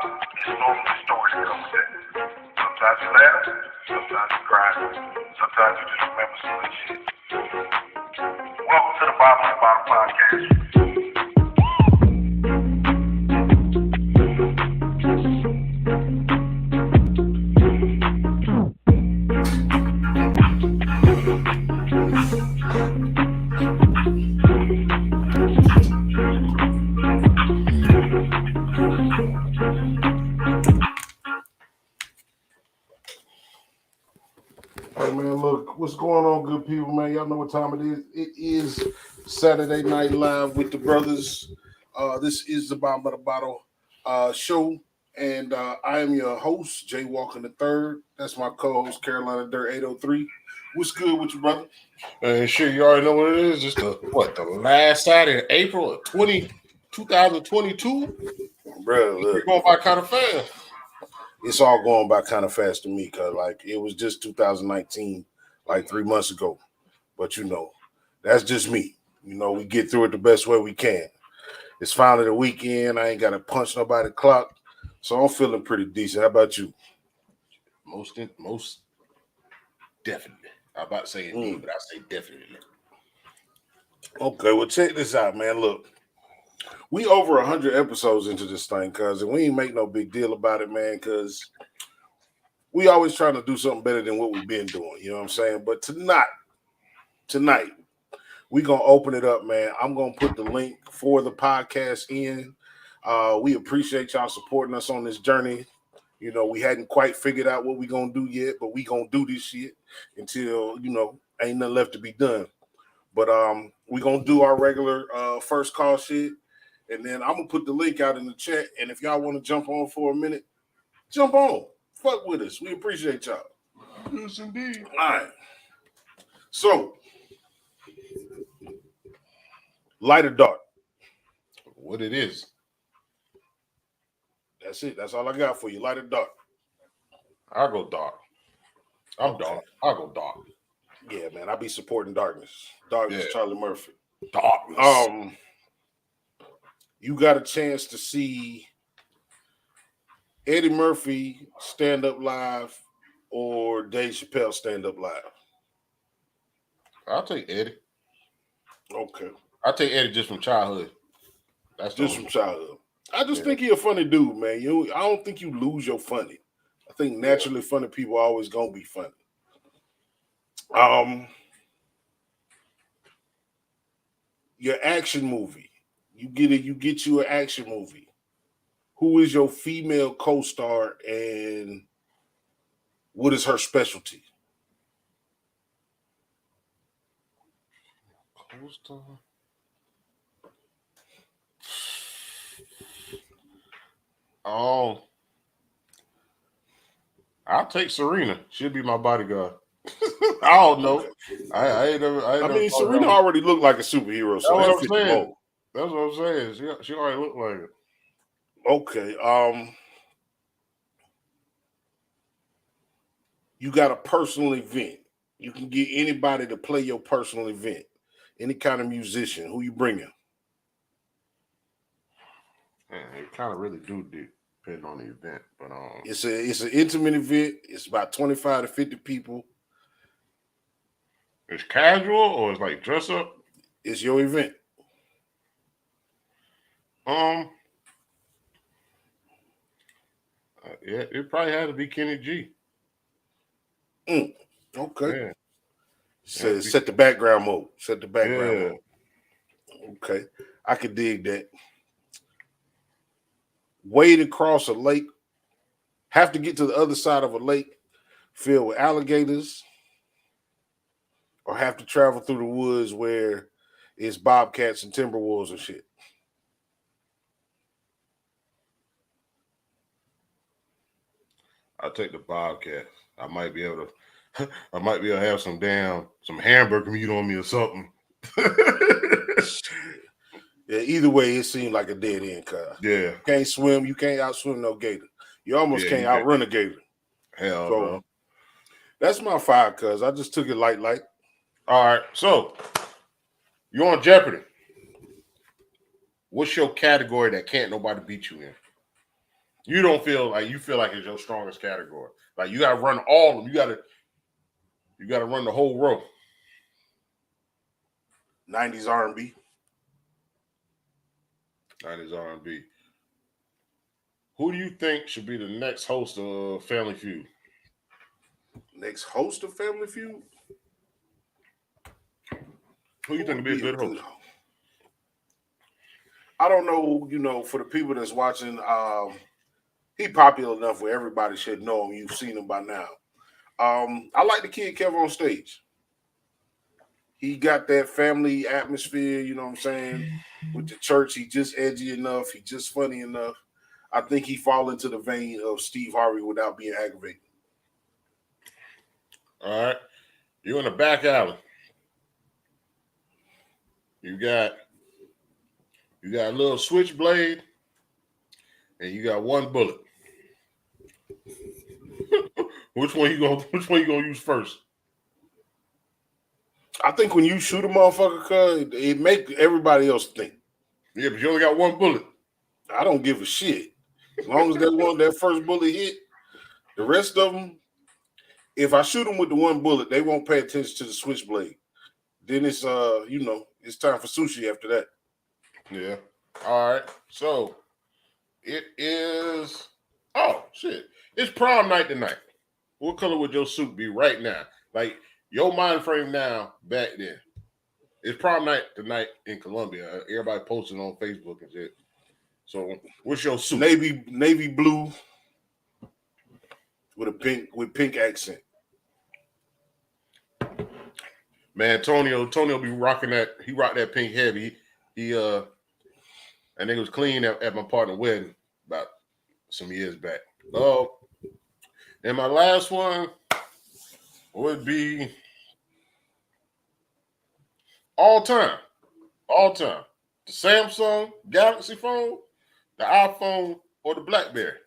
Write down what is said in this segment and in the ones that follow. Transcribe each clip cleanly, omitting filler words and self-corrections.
it's normally stories that come with that. Sometimes you laugh, sometimes you cry, sometimes you just remember some good shit. Welcome to the Bottom of the Bottom podcast. Hey man, look, what's going on, good people, man? Y'all know what time it is. It is Saturday Night Live with the brothers. This is the Bottom of the Bottle show, and I am your host, Jay Walker III. That's my co-host, Carolina Dirt 803. What's good with you, brother? And shit, you already know what it is. It's the last Saturday in April of 2022? Bro, look, We're going by kind of fast. it's all going by kind of fast to me, cause like it was just 2019, like 3 months ago. But you know, that's just me. You know, we get through it the best way we can. It's finally the weekend. I ain't got to punch nobody clock, so I'm feeling pretty decent. How about you? Most definitely. I'm about to say indeed, but I say definitely. Okay, well check this out, man. Look, we over 100 episodes into this thing, cuz, and we ain't make no big deal about it, man, cuz we always trying to do something better than what we've been doing. You know what I'm saying? But tonight, we gonna open it up, man. I'm gonna put the link for the podcast in. We appreciate y'all supporting us on this journey. You know, we hadn't quite figured out what we gonna do yet, but we gonna do this shit until, you know, ain't nothing left to be done. But we gonna do our regular first call shit, and then I'm gonna put the link out in the chat. And if y'all want to jump on for a minute, jump on. Fuck with us. We appreciate y'all. Yes, indeed. All right. So, light or dark? What it is. That's it. That's all I got for you. Light or dark? I'll go dark. I'm Okay. dark. I'll go dark. Yeah, man. I be supporting darkness. Darkness, Yeah. Charlie Murphy. Darkness. You got a chance to see Eddie Murphy stand up live or Dave Chappelle stand up live? I'll take Eddie. Okay. I'll take Eddie just from childhood. That's Just from childhood. I just think he a funny dude, man. I don't think you lose your funny. I think naturally funny people are always gonna be funny. Your action movie. You get you an action movie. Who is your female co-star and what is her specialty? Co-star. Oh, I'll take Serena. She'll be my bodyguard. I don't know. I mean, Serena already looked like a superhero, so that's that what fit I'm the saying. mold. That's what I'm saying. She already looked like it. Okay. You got a personal event. You can get anybody to play your personal event. Any kind of musician. Who you bringing? Man, it kind of really do depend on the event, but It's an intimate event. It's about 25 to 50 people. It's casual or it's like dress up. It's your event. Yeah, it probably had to be Kenny G. Okay. Yeah. Set the background mode. Set the background Yeah. mode. Okay. I could dig that. Wade across a lake. Have to get to the other side of a lake filled with alligators, or have to travel through the woods where it's bobcats and timber wolves and shit. I'll take the Bobcat. I might be able to have some hamburger meat on me or something. Yeah, either way, it seemed like a dead end car. Yeah. You can't swim. You can't outswim no gator. You almost can't outrun a gator. Hell no. That's my 5, cuz I just took it light. All right. So, you're on Jeopardy. What's your category that can't nobody beat you in? You don't feel like it's your strongest category. Like you gotta run all of them. You gotta run the whole row. 90s R&B. 90s R&B. Who do you think should be the next host of Family Feud? Next host of Family Feud? Who you think would be a good host? I don't know, for the people that's watching, he popular enough where everybody should know him. You've seen him by now. I like the kid Kev on stage. He got that family atmosphere, you know what I'm saying? With the church, he just edgy enough. He just funny enough. I think he fall into the vein of Steve Harvey without being aggravating. All right. You're in the back alley. You got a little switchblade, and you got one bullet. Which one you gonna use first? I think when you shoot a motherfucker, it make everybody else think. Yeah, but you only got one bullet. I don't give a shit. As long as that first bullet hit, the rest of them, if I shoot them with the one bullet, they won't pay attention to the switchblade. Then it's it's time for sushi after that. Yeah. All right. So it is. Oh shit! It's prom night tonight. What color would your suit be right now? Like your mind frame now, back then. It's prom night tonight in Columbia. Everybody posting on Facebook and shit. So what's your suit? Navy blue with pink accent. Man, Antonio be rocking that. He rocked that pink heavy. And it was clean at my partner's wedding about some years back. Oh, and my last one would be all time. The Samsung Galaxy phone, the iPhone, or the BlackBerry.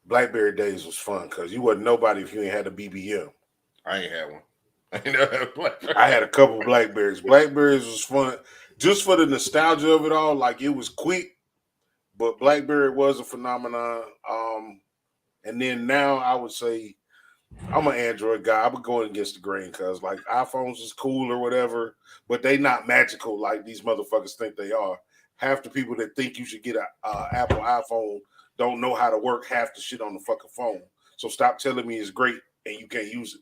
BlackBerry days was fun because you wasn't nobody if you ain't had a BBM. I ain't had one. I ain't never had a BlackBerry. I had a couple Blackberries. Blackberries was fun just for the nostalgia of it all. Like it was quick, but BlackBerry was a phenomenon. And then now I would say I'm an Android guy. I've been going against the grain because like iPhones is cool or whatever, but they not magical like these motherfuckers think they are. Half the people that think you should get an Apple iPhone don't know how to work half the shit on the fucking phone. So stop telling me it's great and you can't use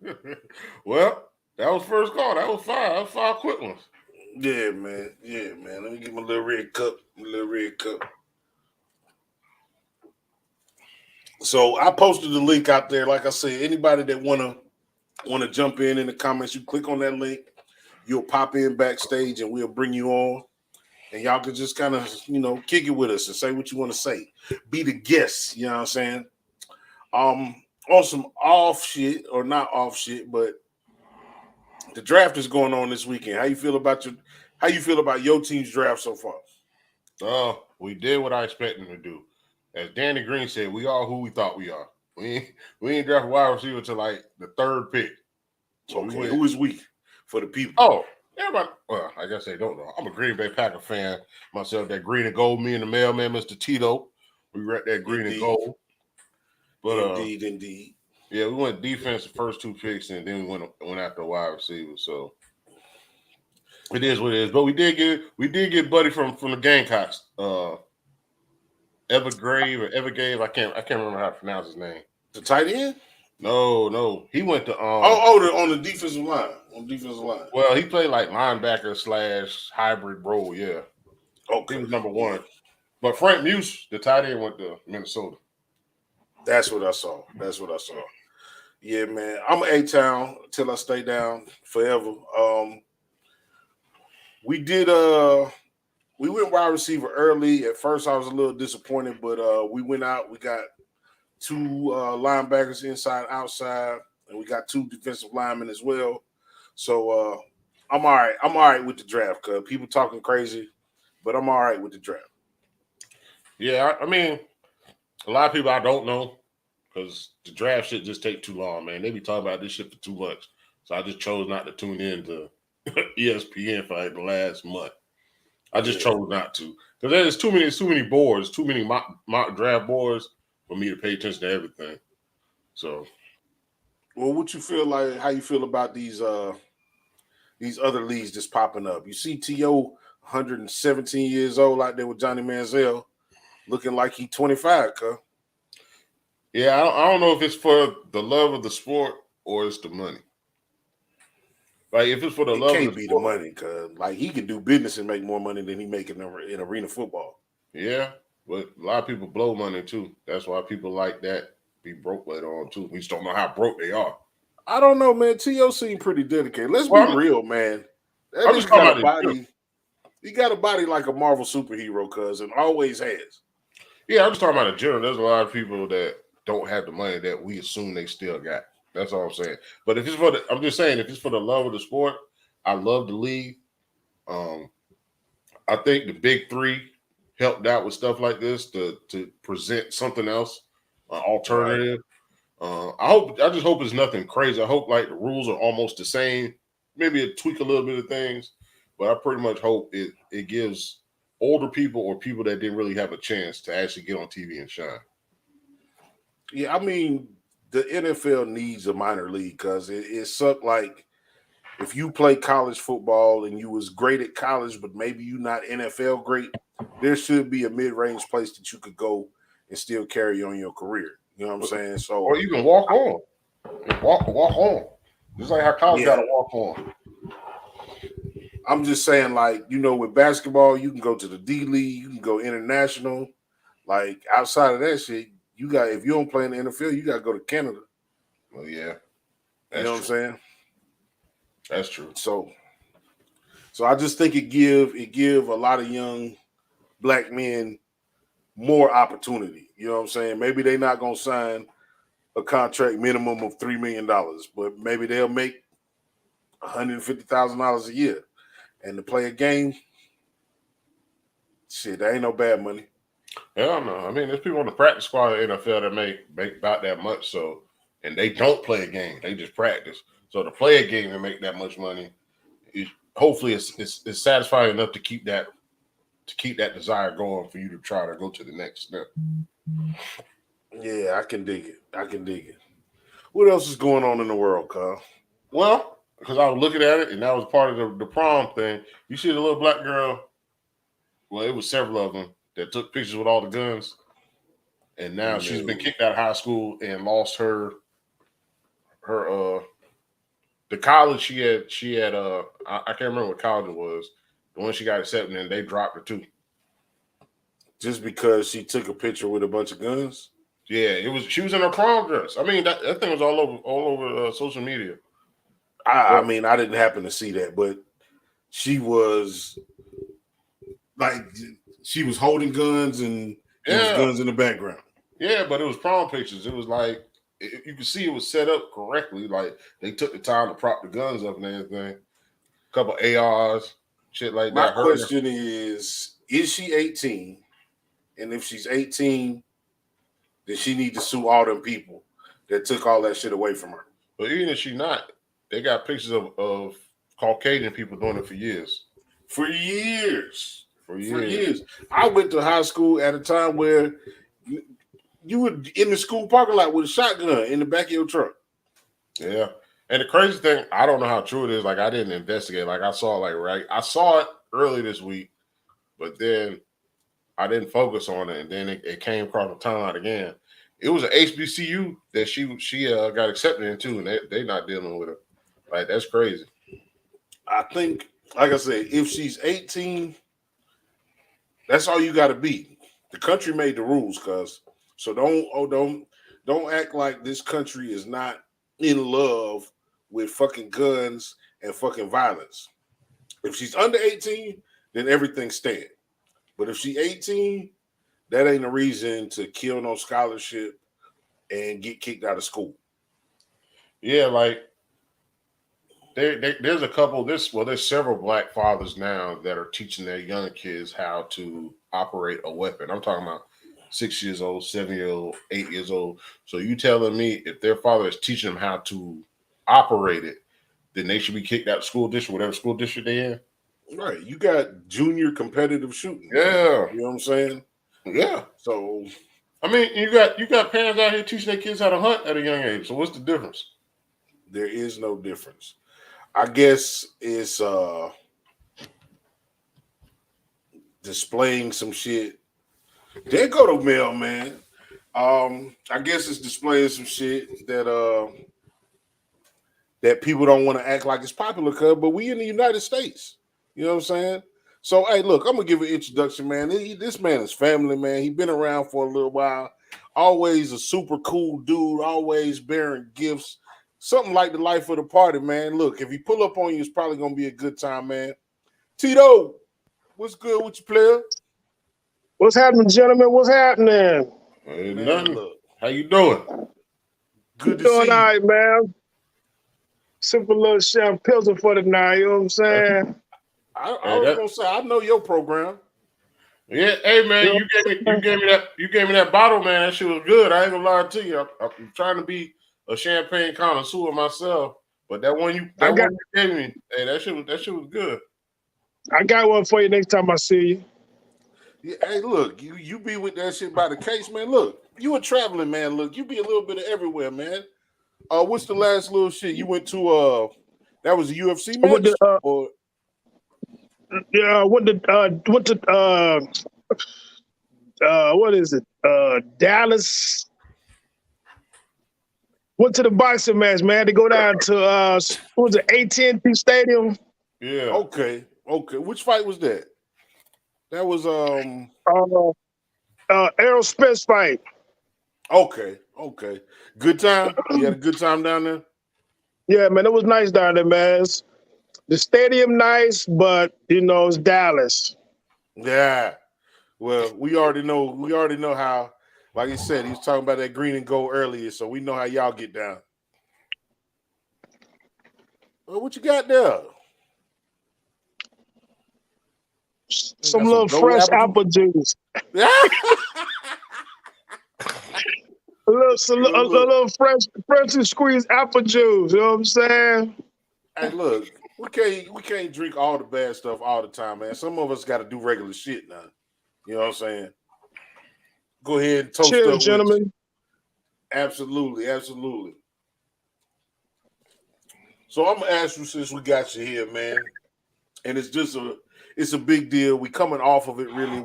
it. Well, that was first call. That was five. That was 5 quick ones. Yeah, man. Let me get my little red cup. So I posted the link out there. Like I said, anybody that wanna jump in the comments, you click on that link. You'll pop in backstage, and we'll bring you on. And y'all can just kind of, kick it with us and say what you want to say. Be the guest. You know what I'm saying? On some off shit or not off shit, but the draft is going on this weekend. How you feel about your team's draft so far? We did what I expected to do. As Danny Green said, we are who we thought we are. We ain't draft a wide receiver until like the 3rd pick. So okay, who is weak for the people? Oh, everybody. Well, I guess they don't know. I'm a Green Bay Packer fan myself. That green and gold. Me and the mailman, Mr. Tito, we rep that green and gold. But indeed. Yeah, we went defense the first 2 picks, and then we went after a wide receiver. So it is what it is. But we did get Buddy from the Gamecocks. Evergave. I can't remember how to pronounce his name. The tight end? No. He went to on the defensive line. Well, he played like linebacker / hybrid role, yeah. Okay. He was number 1. But Frank Muse, the tight end, went to Minnesota. That's what I saw. Yeah, man. I'm an A-Town till I stay down forever. We went wide receiver early. At first, I was a little disappointed, but we went out. We got 2 linebackers inside, outside, and we got 2 defensive linemen as well. So I'm all right. I'm all right with the draft because people talking crazy, but I'm all right with the draft. Yeah, I mean, a lot of people I don't know because the draft shit just take too long, man. They be talking about this shit for too much. So I just chose not to tune in to ESPN for like the last month. I just chose not to because there's too many boards, too many mock draft boards for me to pay attention to everything. So, well, what you feel like? How you feel about these other leagues just popping up? You see To 117 years old out there with Johnny Manziel, looking like he's 25, cuz. yeah, I don't know if it's for the love of the sport or it's the money. Like if it's for the It love can't of the be sport, the money, cuz like he can do business and make more money than he make in arena football. yeah. But a lot of people blow money too. That's why people like that be broke later on too. We just don't know how broke they are. I don't know, man. To seemed pretty dedicated. Let's be Well, real, man. That I'm just nigga talking got about a the gym. body. He got a body like a Marvel superhero, cuz, and always has. Yeah, I'm just talking about the general. There's a lot of people that don't have the money that we assume they still got. That's all I'm saying. But if it's for I'm just saying, if it's for the love of the sport, I love the league. I think the big three helped out with stuff like this to present something else, an alternative. I just hope it's nothing crazy. I hope like the rules are almost the same. Maybe it tweak a little bit of things, but I pretty much hope it gives older people or people that didn't really have a chance to actually get on TV and shine. Yeah, I mean, the NFL needs a minor league because it sucked like if you play college football and you was great at college, but maybe you not NFL great, there should be a mid-range place that you could go and still carry on your career. You know what I'm saying? So, Or even walk on. Walk on. Just like how college got to walk on. I'm just saying, like, with basketball, you can go to the D League, you can go international. Like, outside of that shit, if you don't play in the NFL, you got to go to Canada. Well, yeah. You know what I'm saying? That's true. So I just think it give a lot of young black men more opportunity. You know what I'm saying? Maybe they're not going to sign a contract minimum of $3 million, but maybe they'll make $150,000 a year. And to play a game, shit, that ain't no bad money. Hell no. I mean, there's people on the practice squad of the NFL that make about that much. So, and they don't play a game; they just practice. So to play a game and make that much money, hopefully it's satisfying enough to keep that desire going for you to try to go to the next step. Yeah, I can dig it. What else is going on in the world, Kyle? Well, because I was looking at it, and that was part of the prom thing. You see the little black girl. Well, it was several of them that took pictures with all the guns, and now she's been kicked out of high school and lost her the college she had I can't remember what college it was. The one she got accepted in, they dropped her too. Just because she took a picture with a bunch of guns? Yeah, she was in her prom dress. I mean, that thing was all over social media. I mean, I didn't happen to see that, but she was holding guns and there was guns in the background. Yeah, but it was prom pictures. It was like you could see it was set up correctly. Like they took the time to prop the guns up and everything. A couple ARs, shit like that. My question is she 18? And if she's 18, then she need to sue all them people that took all that shit away from her. But even if she's not, they got pictures of Caucasian people doing it for years. For years. I went to high school at a time where you were in the school parking lot with a shotgun in the back of your truck. Yeah. And the crazy thing, I don't know how true it is. Like, I didn't investigate. Like, I saw it early this week, but then I didn't focus on it. And then it came across the timeline again. It was an HBCU that she got accepted into, and they not dealing with her. Like, that's crazy. I think, like I said, if she's 18, that's all you got to be. The country made the rules, cuz. So don't act like this country is not in love with fucking guns and fucking violence. If she's under 18, then everything stand. But if she's 18, that ain't a reason to kill no scholarship and get kicked out of school. Yeah, like there's a couple. There's several black fathers now that are teaching their young kids how to operate a weapon. I'm talking about 6 years old, 7 years old, 8 years old. So you telling me if their father is teaching them how to operate it, then they should be kicked out of school district, whatever school district they're in? Right. You got junior competitive shooting. Yeah, You know what I'm saying? yeah. So I mean, you got parents out here teaching their kids how to hunt at a young age. So what's the difference? there is no difference. I guess it's displaying some shit. There go the mailman. I guess it's displaying some shit that people don't want to act like it's popular, but we in the United States. You know what I'm saying? So, hey, look, I'm gonna give an introduction, man. This man is family, man. He been around for a little while. Always a super cool dude. Always bearing gifts. Something like the life of the party, man. Look, if he pull up on you, it's probably gonna be a good time, man. Tito, what's good with you, player? What's happening, gentlemen? What's happening? Ain't Man, nothing. look, How you doing? good to Doing see all you. right, man. Simple little chef pilsner for the night, you know what I'm saying? I Hey, was that. gonna say I know your program. Yeah, hey man, You know you gave me that bottle, man. That shit was good. I ain't gonna lie to you. I'm trying to be a champagne connoisseur myself, but that I got one you gave me, hey, that shit was good. I got one for you next time I see you. Yeah, hey, look, you be with that shit by the case, man. Look, you a traveling man. Look, you be a little bit of everywhere, man. What's the last little shit you went to? That was a UFC I went match, to or what is it? Dallas. Went to the boxing match, man. Had to go down to what was it, AT&T Stadium? Yeah. okay. Which fight was that? That was Uh, Errol Spence fight. okay. Good time. You had a good time down there. Yeah, man, it was nice down there, man. The stadium nice, but you know it's Dallas. Yeah. Well, we already know. We already know how. Like he said, he was talking about that green and gold earlier, so we know how y'all get down. Well, what you got there? You Some got some little gold fresh apple apple juice. juice. A Look, little freshly squeezed apple juice. You know what I'm saying? hey, look, we can't drink all the bad stuff all the time, man. Some of us got to do regular shit now. You know what I'm saying? Go ahead and toast Cheers, up with you. gentlemen. Absolutely. So I'm gonna ask you since we got you here, man, and it's a big deal. We coming off of it, really.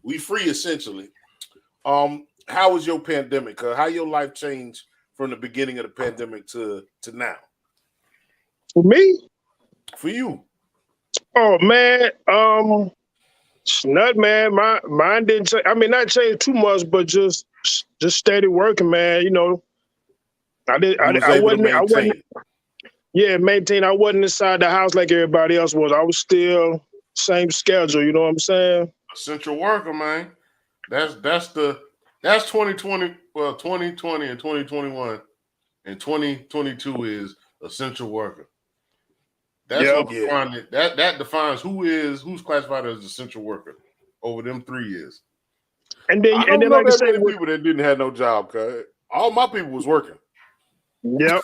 We free essentially. How was your pandemic? How your life changed from the beginning of the pandemic to now For me, for you? oh man, nut man. Mine didn't change. I mean, not change too much, but just steady working, man. You know, I did. You was able to I wasn't. maintain. Yeah, maintain. I wasn't inside the house like everybody else was. I was still same schedule. You know what I'm saying? Essential worker, man. That's 2020. Well, 2020 and 2021 and 2022 is essential worker. That's Yep. what Yeah, defined it. That defines who's classified as essential worker over them 3 years. I And don't then know like I that say, many people that didn't have no job. Cause all my people was working. yep.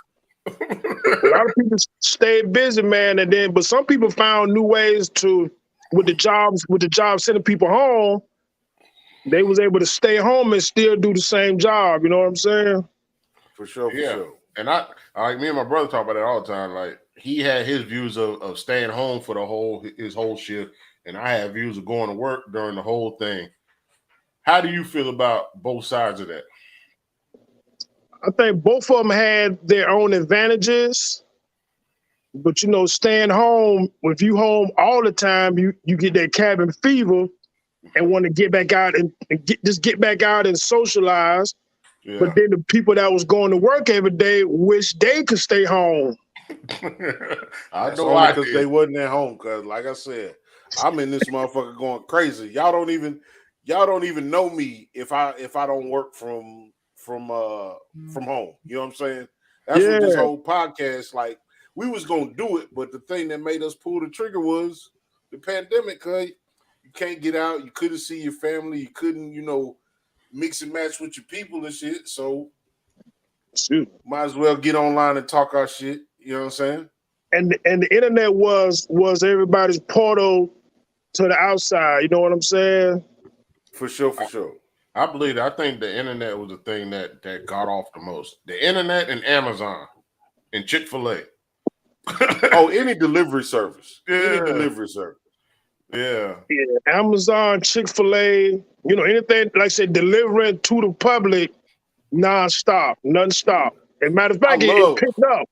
A lot of people stayed busy, man, and then but some people found new ways to with the jobs sending people home. They was able to stay home and still do the same job. You know what I'm saying? For sure, for Yeah, sure. and I like me and my brother talk about it all the time. Like he had his views of staying home for his whole shift, and I had views of going to work during the whole thing. How do you feel about both sides of that? I think both of them had their own advantages, but you know, staying home, if you home all the time, you get that cabin fever and want to get back out just get back out and socialize. Yeah, But then the people that was going to work every day wish they could stay home. I That's know only I because did. they wasn't at home. Cause like I said, I'm in this motherfucker going crazy. Y'all don't even know me if I don't work from home. You know what I'm saying? That's what this Yeah, whole podcast like. We was gonna do it, but the thing that made us pull the trigger was the pandemic. Cause you can't get out, you couldn't see your family, you couldn't, mix and match with your people and shit. So shoot. might as well get online and talk our shit. You know what I'm saying? and the internet was everybody's portal to the outside. You know what I'm saying? For sure, for sure. I believe that. I think the internet was the thing that got off the most. The internet and Amazon and Chick-fil-A. Oh, any delivery service. Yeah. Any delivery service. Yeah. Amazon, Chick-fil-A, you know, anything, like I said, delivering to the public nonstop, nothing stop. As a matter of fact, it picked up.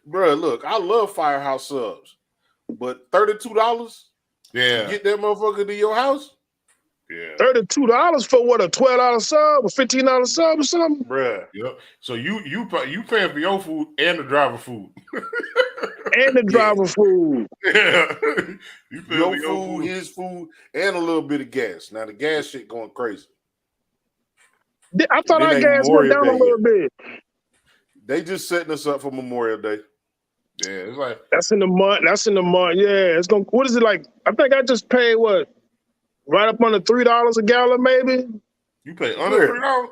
Bro, look, I love Firehouse subs, but $32 to get that motherfucker to your house? Yeah. $32 for what, a $12 sub, a $15 sub or something? Bruh. Yep. So you paying for your food and the driver food. And the driver food. Yeah. Your food, his food, and a little bit of gas. Now the gas shit going crazy. I thought our gas went down a little bit. They just setting us up for Memorial Day. Yeah, it's like that's in the month. Yeah, it's gonna. What is it like? I think I just paid what, right up under $3 a gallon, maybe. You pay under $3?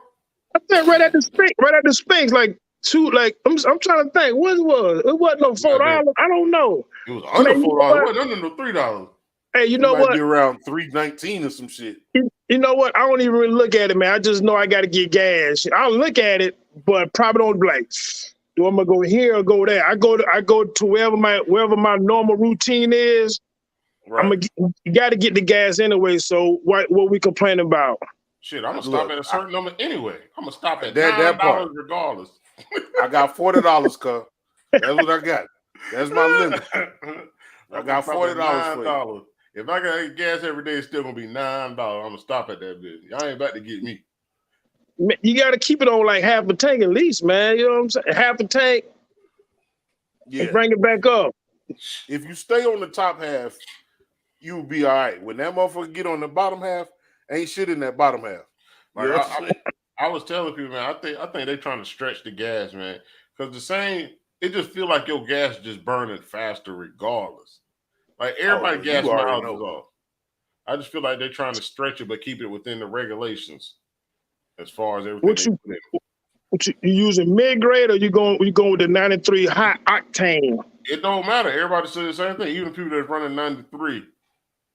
I think right at the Sphinx, like two. Like I'm trying to think. What it was? It wasn't no $4. I don't know. It was under $4. It wasn't under no $3. Hey, you know what? Be around $3.19 or some shit. You know what? I don't even really look at it, man. I just know I got to get gas. I'll look at it, but probably don't be like, do I'm gonna go here or go there? I go to wherever my normal routine is. Right. You got to get the gas anyway. So what we complaining about? Shit, I'm gonna stop at a certain number anyway. I'm gonna stop at $9 regardless. I got $40, cuz. That's what I got. That's my limit. I got $40 for you. If I got gas every day, it's still gonna be $9. I'm gonna stop at that bitch. Y'all ain't about to get me. You got to keep it on like half a tank at least, man. You know what I'm saying? Half a tank. Yeah. And bring it back up. If you stay on the top half, you'll be all right. When that motherfucker get on the bottom half, ain't shit in that bottom half. Like, I was telling people, man, I think they're trying to stretch the gas, man. Because it just feel like your gas just burning faster regardless. Like everybody gas miles is off. I just feel like they're trying to stretch it, but keep it within the regulations as far as everything. What you using mid-grade or you going with the 93 high octane? It don't matter. Everybody says the same thing. Even people that's running 93,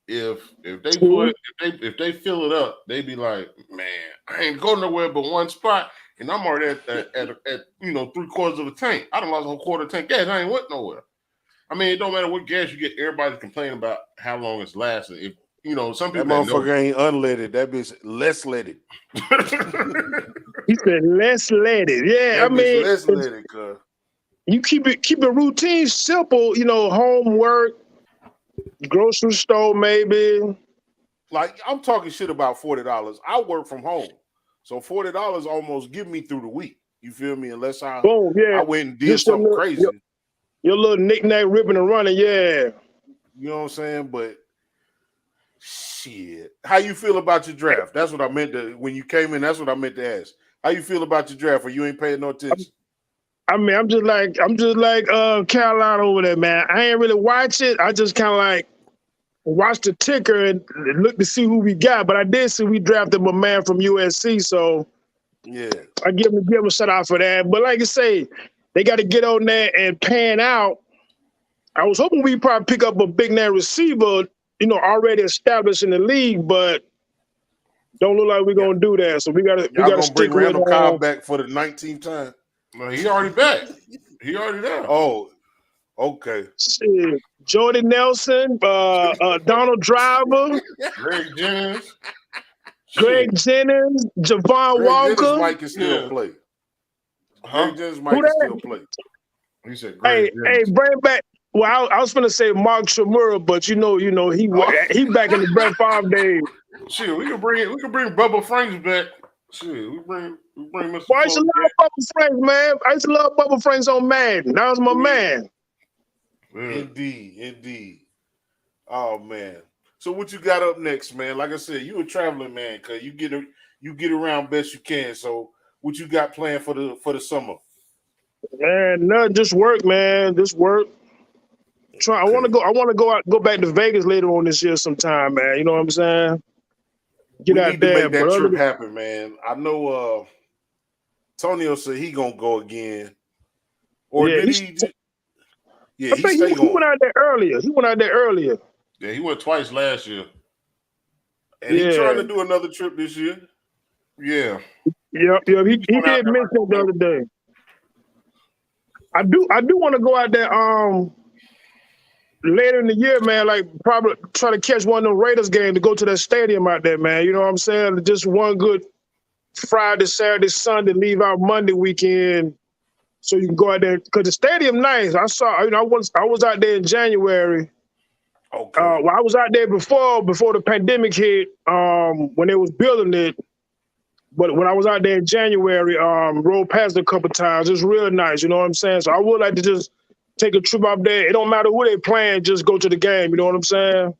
if they fill it up, they be like, man, I ain't going nowhere but one spot, and I'm already at 3/4 of a tank. I done lost a whole quarter tank gas. I ain't went nowhere. I mean, it don't matter what gas you get. Everybody's complaining about how long it's lasting. If some people that motherfucker ain't unleaded. That bitch less leaded. He said less leaded. Yeah, that mean less leaded, cuz. You keep it routine, simple. Homework, grocery store, maybe. Like I'm talking shit about $40. I work from home, so $40 almost give me through the week. You feel me? Unless I went and did something crazy. Your little knick-knack ripping and running, yeah. You know what I'm saying? But shit. How you feel about your draft? That's what I meant to when you came in, that's what I meant to ask. How you feel about your draft or you ain't paying no attention? I mean, I'm just like Carolina over there, man. I ain't really watch it. I just kind of like watch the ticker and look to see who we got. But I did see we drafted my man from USC, so yeah, I give him a shout out for that. But like I say, they got to get on there and pan out. I was hoping we'd probably pick up a big name receiver, already established in the league, but don't look like we're gonna do that. So we gotta stick with Randall Cobb back for the 19th time. No, he already back. He already there. Oh, okay. Shit. Jordy Nelson, Donald Driver, Greg Jennings, Javon Walker. Jennings might can still play. Greg Jennings might can still play. He said, Greg hey, bring back. Well, I was gonna say Mark Chmura, but he back in the Brett Favre days. Shit, we can bring Bubba Franks back. Shit, we bring Mr. Well, I used to love Bubba Franks, man. I used to love Bubba Franks on Madden. That was my man. Yeah. Indeed. Oh man. So what you got up next, man? Like I said, you a traveling man, cause you get around best you can. So what you got planned for the summer? Man, nothing. Just work, man. Just work. I want to go back to Vegas later on this year sometime, man. You know what I'm saying? Get out there, make that trip happen, man. I know Tonio said he gonna go again. Or did he? Yeah, I think he went out there earlier. Yeah, he went twice last year. And he's trying to do another trip this year. Yeah. Yep. He did mention it the other day. I do want to go out there later in the year, man. Like probably try to catch one of the Raiders games to go to that stadium out there, man. You know what I'm saying? Just one good Friday, Saturday, Sunday, leave out Monday weekend, so you can go out there because the stadium nice. I saw, I was out there in January. Okay. Well, I was out there before the pandemic hit, when they was building it. But when I was out there in January, rode past it a couple times. It's real nice, you know what I'm saying? So I would like to just take a trip up there. It don't matter who they playing, just go to the game. You know what I'm saying?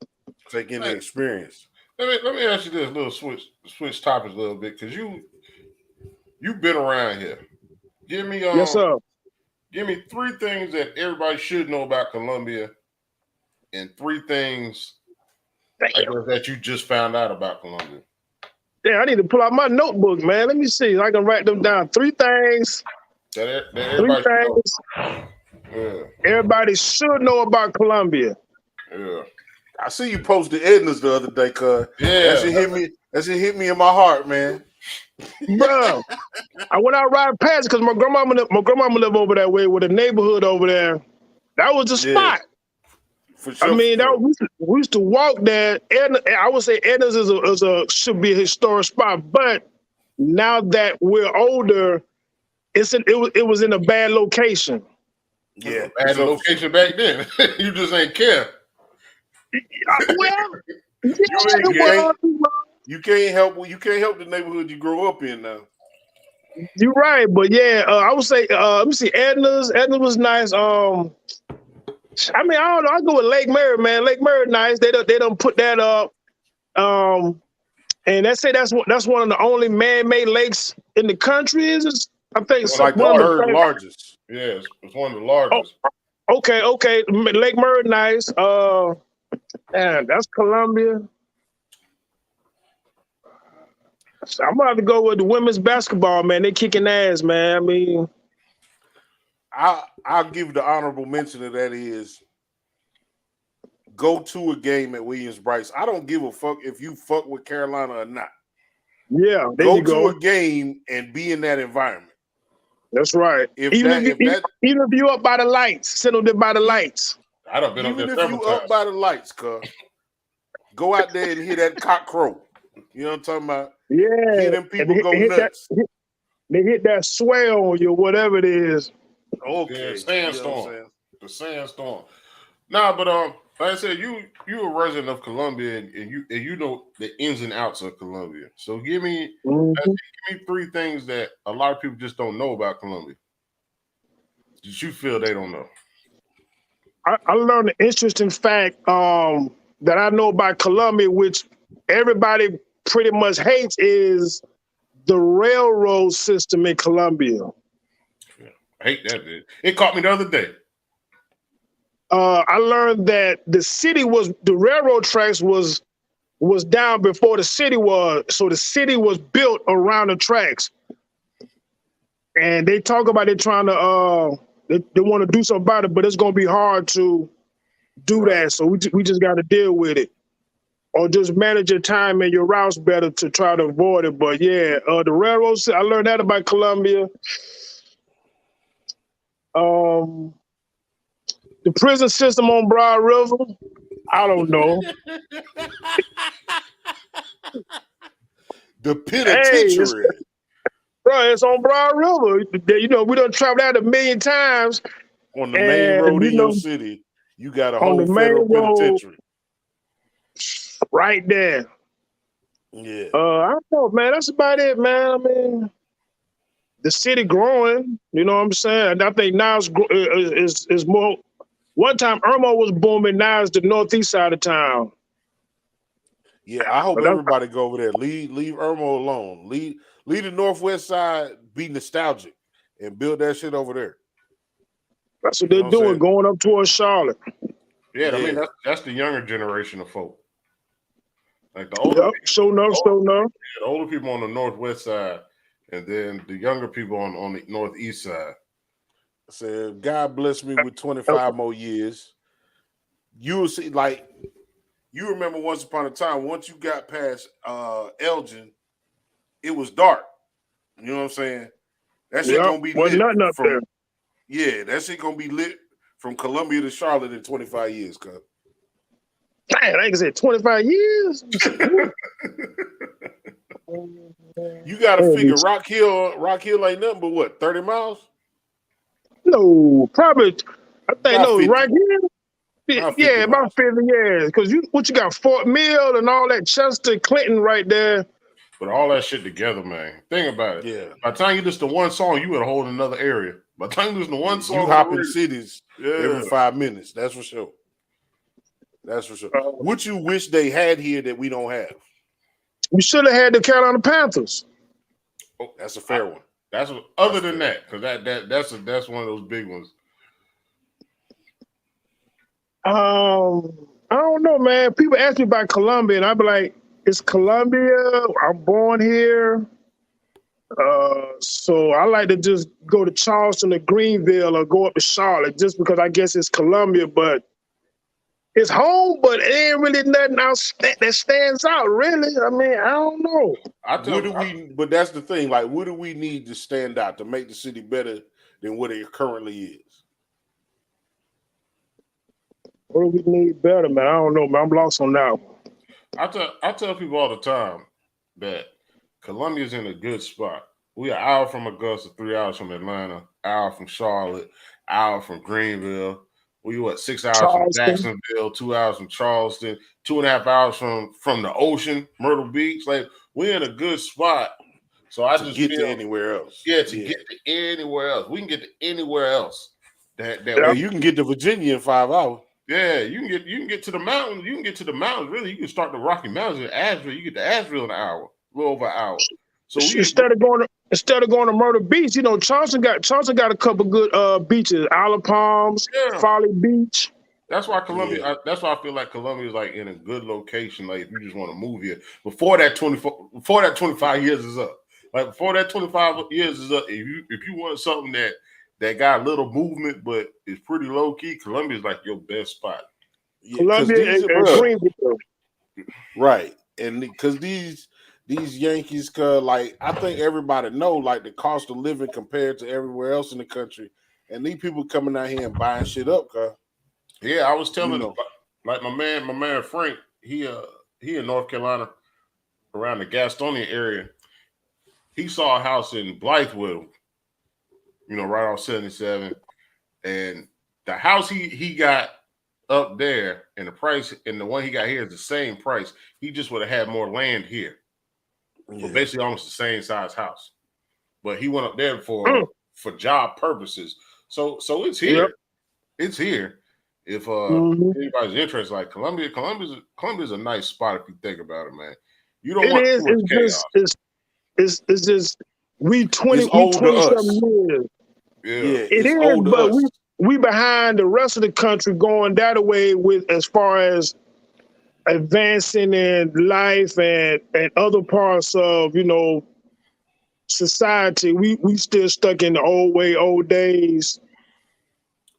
Take in the experience. Let me ask you this little switch topics a little bit because you've been around here. Give me Yes, sir. Give me 3 things that everybody should know about Columbia, and 3 things that you just found out about Columbia. Yeah, I need to pull out my notebook, man. Let me see if I can write them down. 3 things. That everybody Everybody should know about Columbia. Yeah. I see you posted Edna's the other day, cuz. Yeah. That shit hit me in my heart, man. Bro, I went out riding past because my grandmama live over that way with a neighborhood over there. That was the spot. For sure. I mean, we used to walk there. And I would say Edna's should be a historic spot, but now that we're older, it was in a bad location. Yeah, bad location back then. You just ain't care. Well, you can't help the neighborhood you grow up in now. You're right, but yeah, I would say let me see, Edna's was nice. I mean, I don't know. I go with Lake Mary, man. Lake Mary, nice. They don't put that up. And they say that's one of the only man-made lakes in the country. I think it's like one the of the largest. Yes, it's one of the largest. Oh, okay. Lake Mary, nice. Man, that's Columbia. I'm gonna have to go with the women's basketball, man. They kicking ass, man. I mean, I'll give the honorable mention of that is go to a game at Williams-Brice. I don't give a fuck if you fuck with Carolina or not. Yeah, go to a game and be in that environment. That's right. Even if you up by the lights, sit up there by the lights. I don't been up there several times. Even if you up by the lights, cuz go out there and hear that cock crow. You know what I'm talking about? Yeah. Hear them people go nuts. They hit that swell on you, whatever it is. Yeah, Okay. sandstorm. You know the sandstorm. Nah, but like I said, you a resident of Columbia, and you know the ins and outs of Columbia. So give me 3 things that a lot of people just don't know about Columbia that you feel they don't know. I learned an interesting fact that I know about Columbia, which everybody pretty much hates, is the railroad system in Columbia. Yeah, I hate that, dude. It caught me the other day. I learned that the railroad tracks was down before the city was. So the city was built around the tracks. And they talk about it trying to, they want to do something about it, but it's going to be hard to do that. So we just got to deal with it. Or just manage your time and your routes better to try to avoid it. But yeah, the railroads, I learned that about Columbia. The prison system on Broad River, I don't know. The penitentiary. Bro, it's on Broad River. You know, we done traveled that 1,000,000 times. On the main road in your city, you got a whole federal penitentiary. Right there. Yeah. I don't know, man. That's about it, man. I mean, the city growing, you know what I'm saying? I think now it's more. One time Irma was booming, now it's the northeast side of town. Yeah, I hope everybody go over there. Leave Irma alone. Leave the northwest side be nostalgic and build that shit over there. That's what they're doing, going up towards Charlotte. Yeah, I mean that's the younger generation of folk. Like the older people, the older people on the northwest side, and then the younger people on the northeast side. I said, God bless me with 25 more years. You will see, like, you remember once upon a time, once you got past Elgin, it was dark. You know what I'm saying? That shit Yep. gonna be Wasn't lit nothing up there. that shit gonna be lit from Columbia to Charlotte in 25 years, cuz. Damn, I said 25 years. You gotta figure Rock Hill ain't nothing but what, 30 miles? No, probably. I think About 50. right here. About 50 Yeah, about miles. 50 years. Because you got Fort Mill and all that Chester, Clinton right there. But all that shit together, man. Think about it. Yeah. By the time you listen to one song, you in a whole another area. By the time you listen to one song, You on hop the in radio, cities every 5 minutes. That's for sure. That's for sure. Uh, What you wish they had here that we don't have? We should have had the Carolina Panthers. oh, That's a fair one. that's what, other That's than fair. that, because that's one of those big ones. I don't know, man. People ask me about Columbia, and I be like, "It's Columbia. I'm born here." So I like to just go to Charleston or Greenville or go up to Charlotte just because I guess it's Columbia, but it's home, but it ain't really nothing else that stands out, really. I mean, I don't know. But that's the thing, like, what do we need to stand out to make the city better than what it currently is? What do we need better, man? I don't know, man. I'm lost on that one. I tell people all the time that Columbia's in a good spot. We are an hour from Augusta, 3 hours from Atlanta, hour from Charlotte, hour from Greenville. We 6 hours from Charleston. Jacksonville, 2 hours from Charleston, 2.5 hours from the ocean, Myrtle Beach. Like, we're in a good spot. So I just get feel, to anywhere else. get to anywhere else. We can get to anywhere else. Well, you can get to Virginia in 5 hours. Yeah, you can get to the mountains. You can get to the mountains. Really, you can start the Rocky Mountains in Asheville. You get to Asheville in an hour, a little over an hour. So instead of going to Myrtle Beach, you know, Charleston got a couple good beaches, Isle of Palms, Folly Beach. That's why Columbia. That's why I feel like Columbia is like in a good location. Like if you just want to move here before that 25 years is up. Like before that 25 years is up, if you want something that got a little movement but is pretty low key, Columbia is like your best spot. Yeah, Columbia and Greenville. Right, and because these Yankees, like I think everybody know, like the cost of living compared to everywhere else in the country, and these people coming out here and buying shit up, cuz. Yeah, I was telling like my man Frank, he in North Carolina around the Gastonia area. He saw a house in Blythewood, right off 77. And the house he got up there and the price and the one he got here is the same price. He just would have had more land here. But basically almost the same size house. But he went up there for job purposes. So it's here. Yep. It's here. If anybody's interested, like Columbia's a nice spot if you think about it, man. You don't want too much chaos. It's just we 20 something years. Yeah. It is, but we behind the rest of the country going that way with as far as advancing in life and other parts of society. We still stuck in the old way, old days.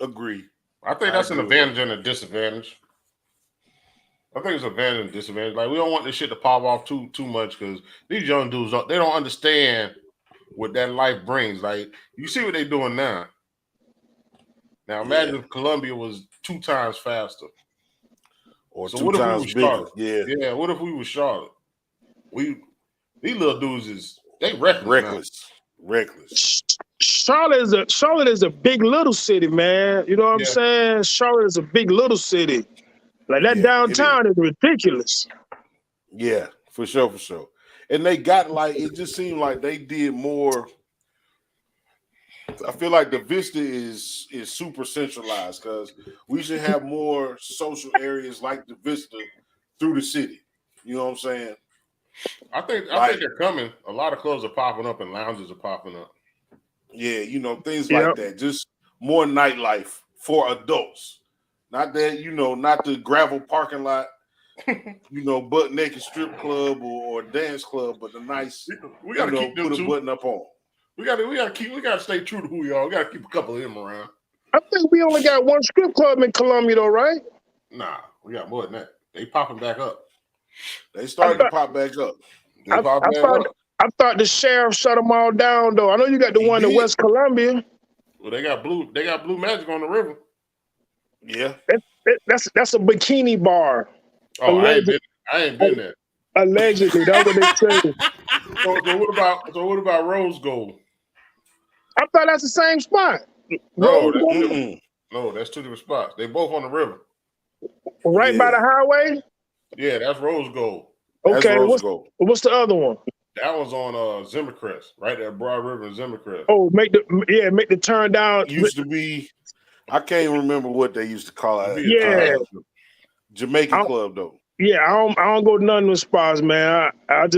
Agree. I think that's an advantage and a disadvantage. I think it's an advantage and disadvantage. Like we don't want this shit to pop off too much because these young dudes they don't understand what that life brings. Like you see what they're doing now. Now imagine if Columbia was 2 times faster. Or so 2 times bigger. Yeah. What if we were Charlotte? These little dudes they reckless. Charlotte is a big little city, man. You know what I'm saying? Charlotte is a big little city. Like that downtown is ridiculous. Yeah, for sure. And they got it just seemed like they did more. I feel like the Vista is super centralized because we should have more social areas like the Vista through the city. You know what I'm saying? I think they're coming. A lot of clubs are popping up and lounges are popping up. Yeah, things like that. Just more nightlife for adults. Not that, not the gravel parking lot, butt naked strip club or dance club, but the nice, we gotta keep them put a button up on. We gotta stay true to who we are. We gotta keep a couple of them around. I think we only got one strip club in Columbia, though, right? Nah, we got more than that. They popping back up. They started to pop back up. They popping back up. I thought the sheriff shut them all down, though. I know you got the one in West Columbia. Well, they got blue magic on the river. Yeah. That's a bikini bar. Oh, I ain't been there. Allegedly, that's what they say. So what about Rose Gold? I thought that's the same spot. No, that's two different spots. They both on the river. Right by the highway? Yeah, that's Rose Gold. Okay, what's the other one? That was on Zimmercrest, right there, Broad River and Zimmercrest. Oh, make the turn down. Used to be, I can't remember what they used to call it. Yeah, Jamaican club though. Yeah, I don't go to none of those spots, man. I'd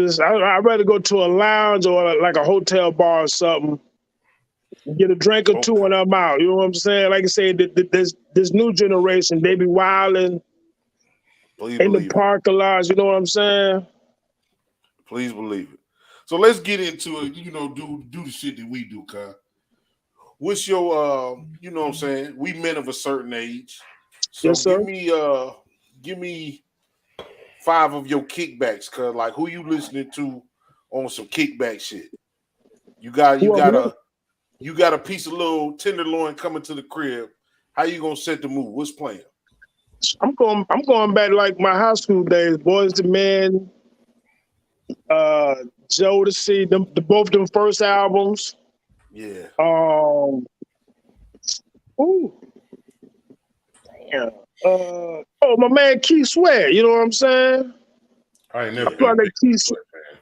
rather go to a lounge or like a hotel bar or something. Get a drink or two and I'm out. You know what I'm saying? Like I said, this new generation, they be wilding in the parking lots. You know what I'm saying? Please believe it. So let's get into it. You know, do the shit that we do, cuz. What's your you know what I'm saying? We men of a certain age. So yes, sir. give me 5 of your kickbacks, cuz. Like, who you listening to on some kickback shit? You got a piece of little tenderloin coming to the crib. How you gonna set the mood? What's playing? I'm going back like my high school days. Boys to Men, Joe to see them, both them first albums. Yeah. Ooh. Damn. My man Keith Sweat. You know what I'm saying? I ain't never been a big Keith Sweat fan.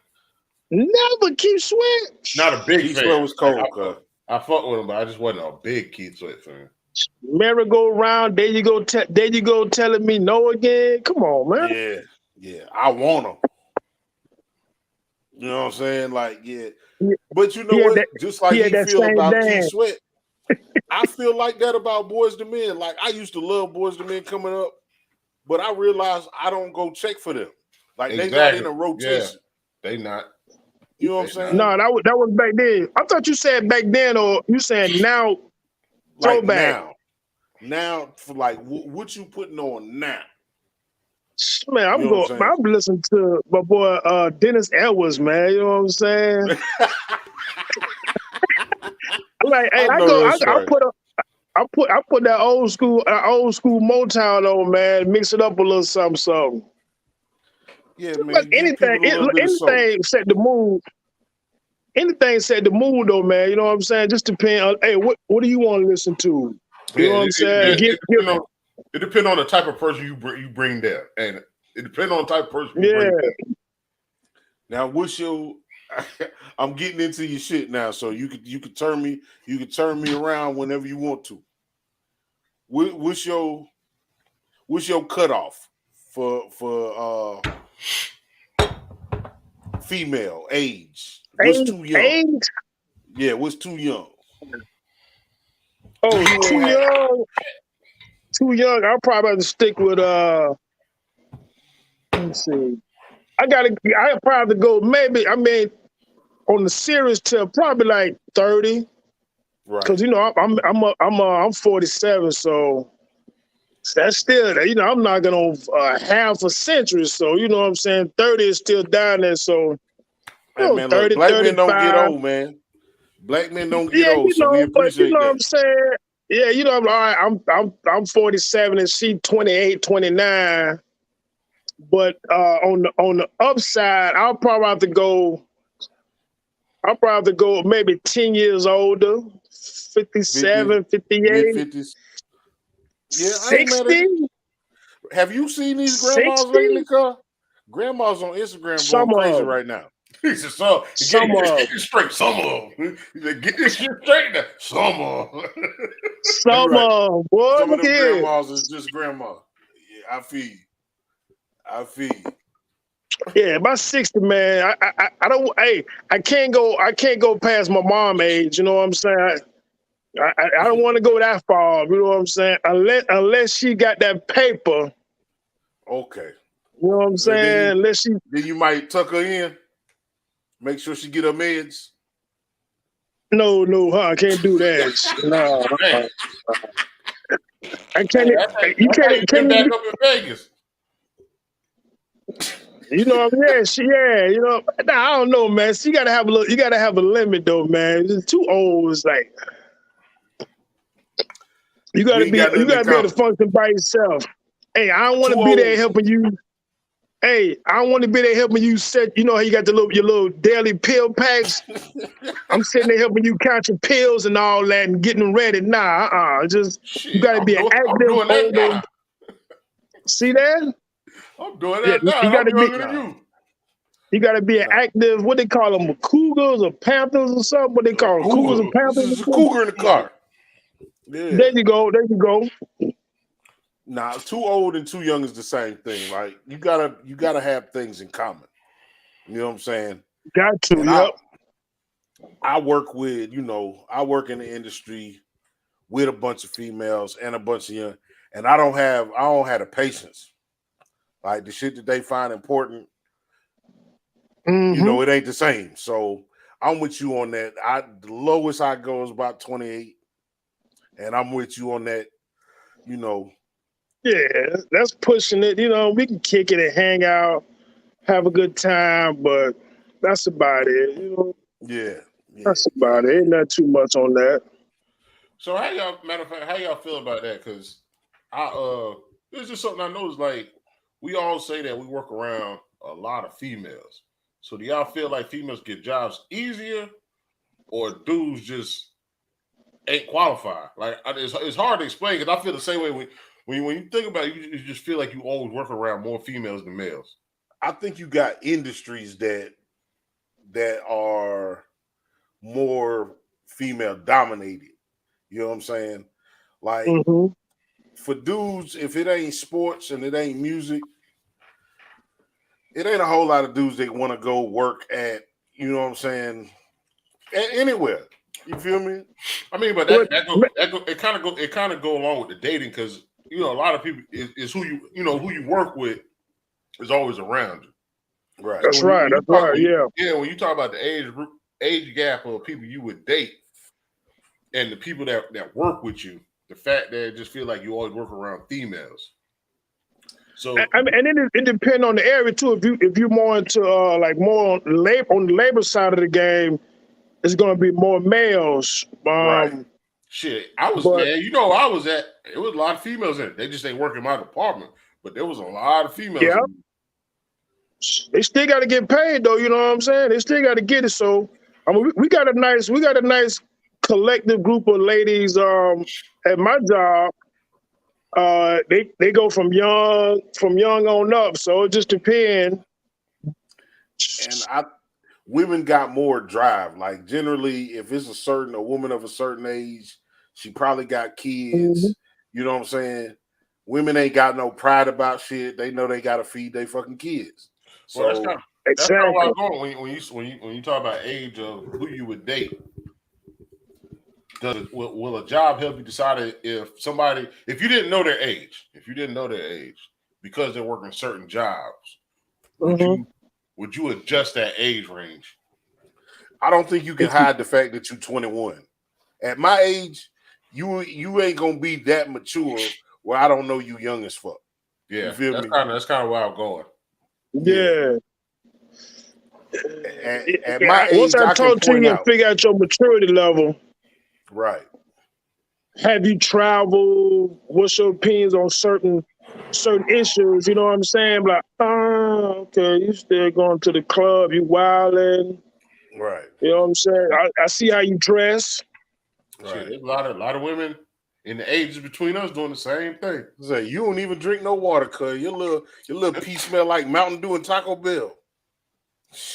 Never Keith Sweat. Not a big Keith fan. Sweat was cold, cuz. I fuck with him, but I just wasn't a big Keith Sweat fan. Merry-go-round, there you go telling me no again. Come on, man. Yeah. I want him. You know what I'm saying? Like, yeah. But you know what? Just like he feel about Keith Sweat, I feel like that about Boys to Men. Like, I used to love Boys to Men coming up, but I realized I don't go check for them. Like, they not in a rotation. Yeah, they not. You know what I'm saying? No, that was back then. I thought you said back then, or you said now. Like throwback. Now for like what you putting on now? Man, I'm listening to my boy Dennis Edwards, man. You know what I'm saying? Like, hey, I put that old school Motown on, man. Mix it up a little something. Yeah, man. Like anything set the mood. Anything set the mood, though, man. You know what I'm saying? Just depend on, hey, what do you want to listen to? You know what I'm saying? It depends on the type of person you bring there, and it depends on the type of person you bring there. Now, what's your? I'm getting into your shit now, so you could turn me around whenever you want to. What's your cutoff for female age? What's too young? Age? Yeah, what's too young? Oh, too young. Too young. I'll probably have to stick with let me see. I probably go on the serious tip, probably like 30. Right. Because I'm 47, so that's still, I'm knocking on half a century. So you know what I'm saying? 30 is still down there. So hey, man, 30, look, black men don't get old, man. Black men don't get old, so we appreciate that. What I'm saying? Yeah, I'm all right. I'm 47 and she 28, 29. But on the upside, I'll probably have to go maybe 10 years older, 57, 58. Mid-50s. Yeah, 60? Have you seen these grandmas 60? Lately, cuz? Grandmas on Instagram going crazy right now. He said, get this straight. Some of them. He said, get this shit straight now. Some of them. Some of them, grandmas is just grandma. Yeah, I feel you. Yeah, about 60, man. I can't go past my mom age. You know what I'm saying? I don't want to go that far. You know what I'm saying? Unless she got that paper. Okay. You know what I'm saying? Then you might tuck her in. Make sure she get her meds. No, I can't do that. No, Man, I can't. You that's how you can't. been back up in Vegas. You know, yeah. You know, nah, I don't know, man. So you gotta have a little. You gotta have a limit, though, man. It's too old. It's like you You gotta ain't be. got You nothing in gotta be able to common. function by yourself. Hey, I don't want Too to be there old. helping you. Hey, I don't want to be there helping you set. You know how you got your little daily pill packs. I'm sitting there helping you count your pills and all that and getting them ready. Nah, just you Shit, gotta be an I'm active doing that older. now. See that? I'm doing Yeah, that now. you I'm gotta be. younger than you. You got to be an Nah. active, what they call them, cougars or panthers or something. What they call them, cougars and Cougar. This panthers. is Or a something? cougar in the car. Yeah. There you go. Nah, too old and too young is the same thing. Like you gotta have things in common. You know what I'm saying? Got to, And yep. I work with, I work in the industry with a bunch of females and a bunch of young, and I don't have the patience. Like the shit that they find important, Mm-hmm. it ain't the same. So I'm with you on that. The lowest I go is about 28, and I'm with you on that. Yeah, that's pushing it. You know, we can kick it and hang out, have a good time, but that's about it. You know, Yeah, yeah, that's yeah. about it. Ain't not too much on that. So matter of fact, how y'all feel about that? Because it's just something I noticed. Like we all say that we work around a lot of females. So do y'all feel like females get jobs easier, or dudes just ain't qualified? Like it's hard to explain because I feel the same way when you think about it, you just feel like you always work around more females than males. I think you got industries that are more female dominated. You know what I'm saying? Like Mm-hmm. for dudes, if it ain't sports and it ain't music, it ain't a whole lot of dudes that want to go work at, you know what I'm saying, anywhere. You feel me? I mean, but What? it kind of go along with the dating because a lot of people is who who you work with is always around you. Right. So That's right. That's right. Yeah. when you talk about the age gap of people you would date and the people that work with you, the fact that it just feel like you always work around females. So I mean, and it depends on the area too. If you're more into like more on the labor side of the game, it's going to be more males. Right. shit, I was But man, I was at it was a lot of females in it. They just ain't work in my department, but there was a lot of females yeah, in it. they still got to get paid though. You know what I'm saying? They still got to get it. So I mean, we got a nice collective group of ladies. At my job, they go from young on up. So it just depends. And women got more drive. Like generally, if it's a woman of a certain age, she probably got Mhm. kids. You know what I'm saying? Women ain't got no pride about shit. They know they gotta feed their fucking kids. Well, So that's kind of where Exactly. I'm going when you talk about age of who you would date. Will a job help you decide if you didn't know their age, because they're working certain jobs, would Hmm. you adjust that age range? I don't think you can hide the fact that you're 21. At my age, you ain't gonna be that mature where I don't know you young as fuck. You Yeah, feel me? that's kind of where I'm going. Yeah. Yeah. At Yeah. my Once age, I I can talk to point you and out. figure out your maturity level, Right. have you traveled? What's your opinions on certain issues? You know what I'm saying? Like, okay, you still going to the club, you wilding. Right. You know what I'm saying? I see how you dress. Shit, Right. there's a lot of women in the ages between us doing the same thing. Say you don't even drink no water, cuz your little pee smell like Mountain Dew and Taco Bell.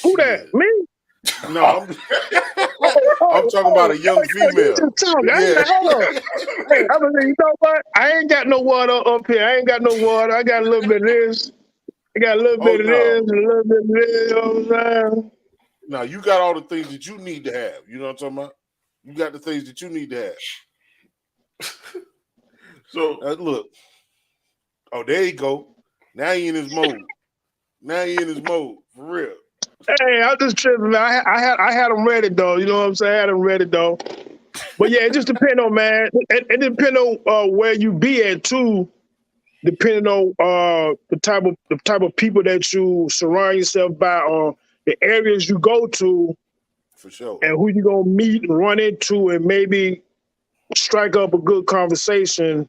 Who that? Shit. Me? No, I'm talking about a young You female. just talking. I ain't Yeah. like, hold on. Hey, I'm gonna say, you know what? I ain't got no water up here. I ain't got no water. I got a little bit of this. I got a little Oh bit of this no. and a little bit of this. You know what I'm saying? No, you got all the things that you need to have. You know what I'm talking about? You got the things that you need to have. So Look. Oh, there you go. Now he in his mode. For real. Hey, I just tripping, man. I had them ready though. You know what I'm saying? I had them ready though. But yeah, it just depends on, man. It depends on where you be at too. Depending on the type of people that you surround yourself by, or the areas you go to, For sure. and who you gonna meet and run into, and maybe strike up a good conversation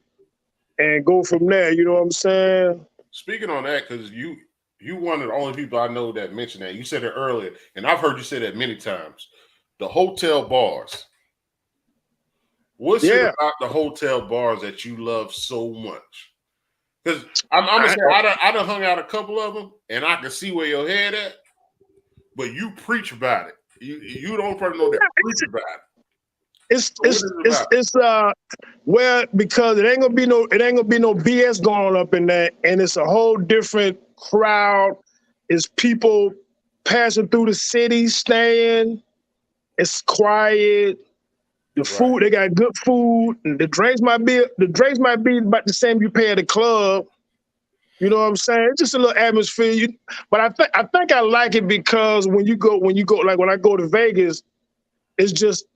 and go from there. You know what I'm saying? Speaking on that, because you one of the only people I know that mentioned that. You said it earlier, and I've heard you say that many times. The hotel bars. What's it Yeah. about the hotel bars that you love so much? Because I'm gonna say I done hung out a couple of them, and I can see where your head at. But you preach about it. You don't probably know that preach about it. It's well, because it ain't gonna be no BS going up in that, and it's a whole different crowd. It's people passing through the city, staying. It's quiet. The food, they got good food. The drinks might be about the same you pay at the club. You know what I'm saying? It's just a little atmosphere. But I think I like it because when you go, like when I go to Vegas, it's just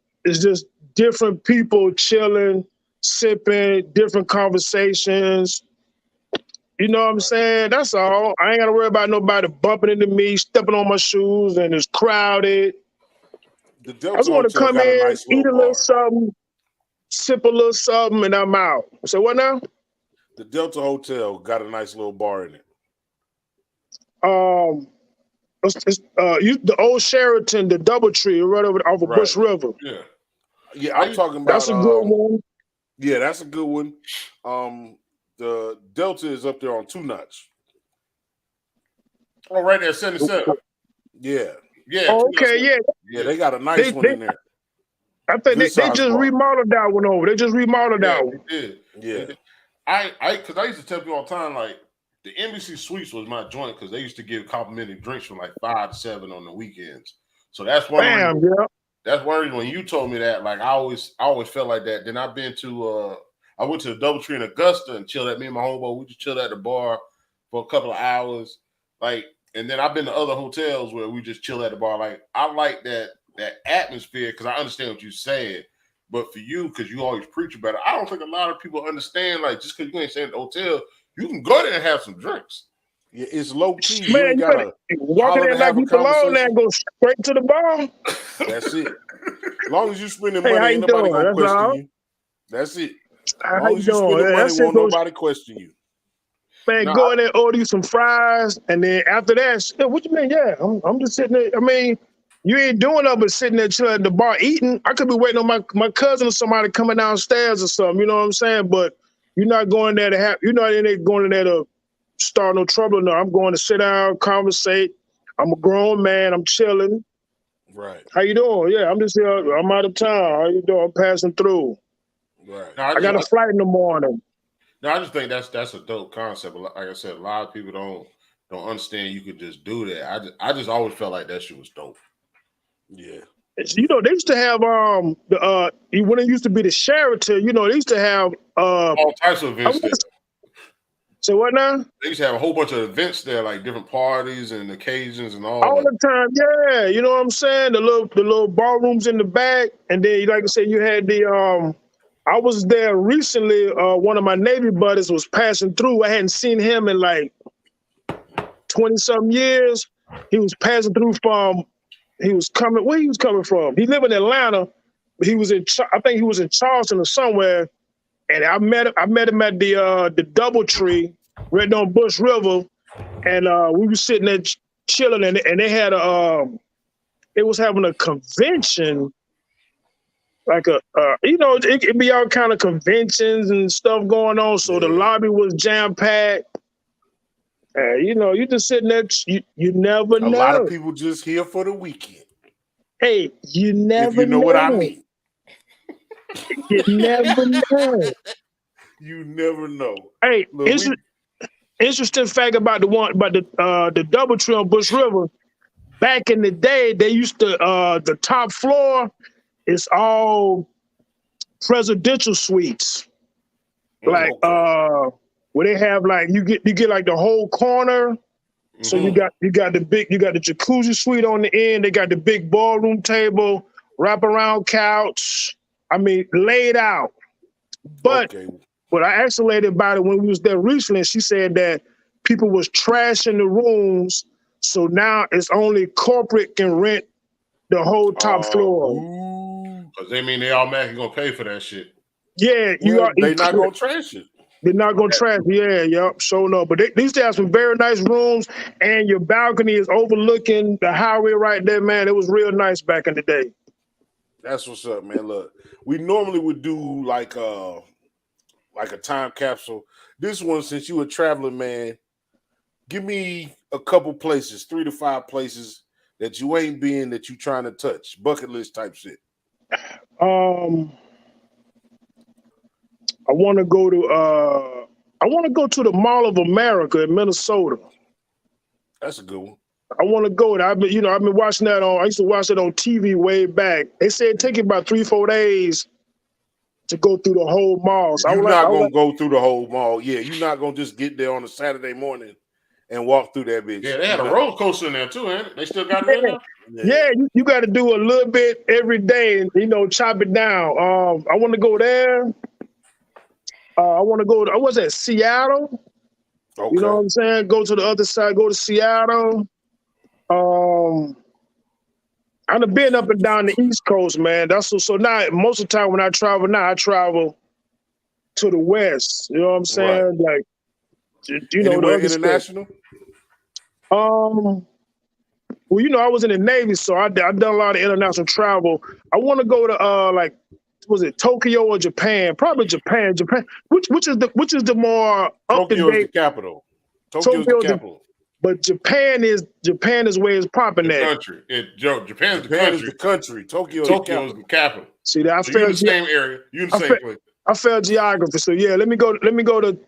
different people chilling, sipping, different conversations. You know what I'm saying? That's all. I ain't gotta worry about nobody bumping into me, stepping on my shoes, and it's crowded. The I Delta just want to Hotel come got a in, nice eat little a little bar. something, sip a little something, and I'm out. So what now? The Delta Hotel got a nice little bar in it. The old Sheraton, the DoubleTree, right over off of Bush River. Yeah, I'm talking about. That's a good one. Yeah, that's a good one. The Delta is up there on 2 Notch. Oh, right there, 77. Yeah. Yeah. Oh, okay, yeah. Yeah, they got a nice one in there. I think they just remodeled that one over. They just remodeled that one. They did. Yeah. Because I used to tell people all the time, like, the NBC Suites was my joint because they used to give complimentary drinks from like 5 to 7 on the weekends. So that's one reason. That's one reason when you told me that, like, I always felt like that. Then I've been to I went to the DoubleTree in Augusta and chilled at me and my homeboy. We just chilled at the bar for a couple of hours. Like, and then I've been to other hotels where we just chill at the bar. Like, I like that atmosphere because I understand what you're saying. But for you, because you always preach about it, I don't think a lot of people understand, like, just because you ain't staying at the hotel, you can go there and have some drinks. Yeah, it's low key. Man, you ain't gotta walk in there like you belong there and go straight to the bar. That's it. As long as you spending Hey, money, how ain't you nobody doing? gonna That's question all. you. That's it. How As long as you spending money, won't nobody question you. Man, go in there, order you some fries, and then after that, what you mean? Yeah, I'm just sitting there. I mean, you ain't doing nothing but sitting there chilling at the bar eating. I could be waiting on my cousin or somebody coming downstairs or something. You know what I'm saying? But you're not going there to have. You're not in there going in there to start no trouble. No, I'm going to sit down, conversate. I'm a grown man. I'm chilling. Right. How you doing? Yeah, I'm just here. I'm out of town. How you doing? I'm passing through. Right. I got a flight in the morning. No, I just think that's a dope concept. Like I said, a lot of people don't understand you could just do that. I just always felt like that shit was dope. Yeah. You know, they used to have when it used to be the Sheraton, you know, they used to have all types of events there. So what now? They used to have a whole bunch of events there, like different parties and occasions and all the time, yeah. You know what I'm saying? The little ballrooms in the back, and then like I said, you had the I was there recently. One of my Navy buddies was passing through. I hadn't seen him in like 20-something years. He was passing through where he was coming from. He lived in Atlanta. He was I think he was in Charleston or somewhere. And I met him at the DoubleTree right on Bush River. And we were sitting there chilling, and they had they was having a convention, like it'd be all kind of conventions and stuff going on. So the lobby was jam packed. You know, you just sitting there. You never know. A lot of people just here for the weekend. Hey, you never know. If you know what I mean. You never know. You never know. Hey, interesting fact about the DoubleTree on Bush River. Back in the day, they used to the top floor is all presidential suites. Like where they have like you get like the whole corner, So you got the jacuzzi suite on the end. They got the big ballroom table, wraparound couch. I mean, laid out. But what I asked the lady about it when we was there recently, she said that people was trashing the rooms. So now it's only corporate can rent the whole top floor. Because they mean they automatically gonna pay for that shit. Yeah, they not gonna trash it. They're not gonna trash. Yeah, yep. So no, but they used to have some very nice rooms, and your balcony is overlooking the highway right there, man. It was real nice back in the day. That's what's up, man. Look, we normally would do like a time capsule. This one, since you a traveling man, give me a couple places, 3 to 5 places that you ain't been that you trying to touch, bucket list type shit. I want to go to the Mall of America in Minnesota. That's a good one. I want to go there. I've been watching that I used to watch it on TV way back. They said it take you about 3-4 days to go through the whole mall. So you're not gonna go through the whole mall. Yeah, you're not gonna just get there on a Saturday morning and walk through that bitch. Yeah, they had a roller coaster in there too, ain't it? They still got it in there? Yeah, you got to do a little bit every day and, chop it down. I want to go there. I want to go to, I was at Seattle. Okay. You know what I'm saying? Go to the other side, go to Seattle. I've been up and down the East Coast, man. So now, most of the time when I travel now, I travel to the West. You know what I'm saying? Right. Like, anywhere international? Well, I was in the Navy, so I've done a lot of international travel. I want to go to was it Tokyo or Japan? Probably Japan. Which is the more up to date? Tokyo is the capital. Tokyo is the capital. But Japan is where it's popping at. Country. Japan's the country. Tokyo is the capital. See that? You're in the same area. You're in the same place. I failed geography, so yeah. Let me go to.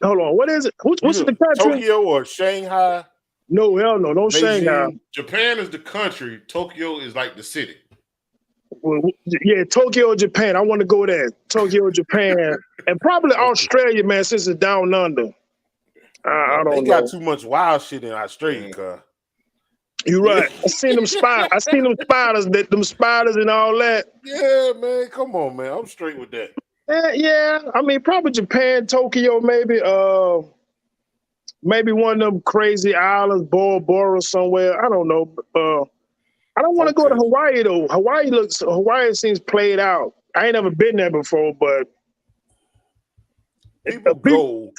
Hold on. What is it? What's the country? Tokyo or Shanghai? No, hell no. Don't Shanghai. Japan is the country. Tokyo is like the city. Well, yeah, Tokyo, Japan. I want to go there. Tokyo, Japan, and probably Australia, man, since it's down under. I don't know. They got too much wild shit in Australia, cuz. You're right. I seen them spiders. Them spiders and all that. Yeah, man. Come on, man. I'm straight with that. Yeah. I mean, probably Japan, Tokyo, maybe. Maybe one of them crazy islands, Bora Bora somewhere. I don't know. I don't want to go to Hawaii though. Hawaii seems played out. I ain't never been there before, but people go.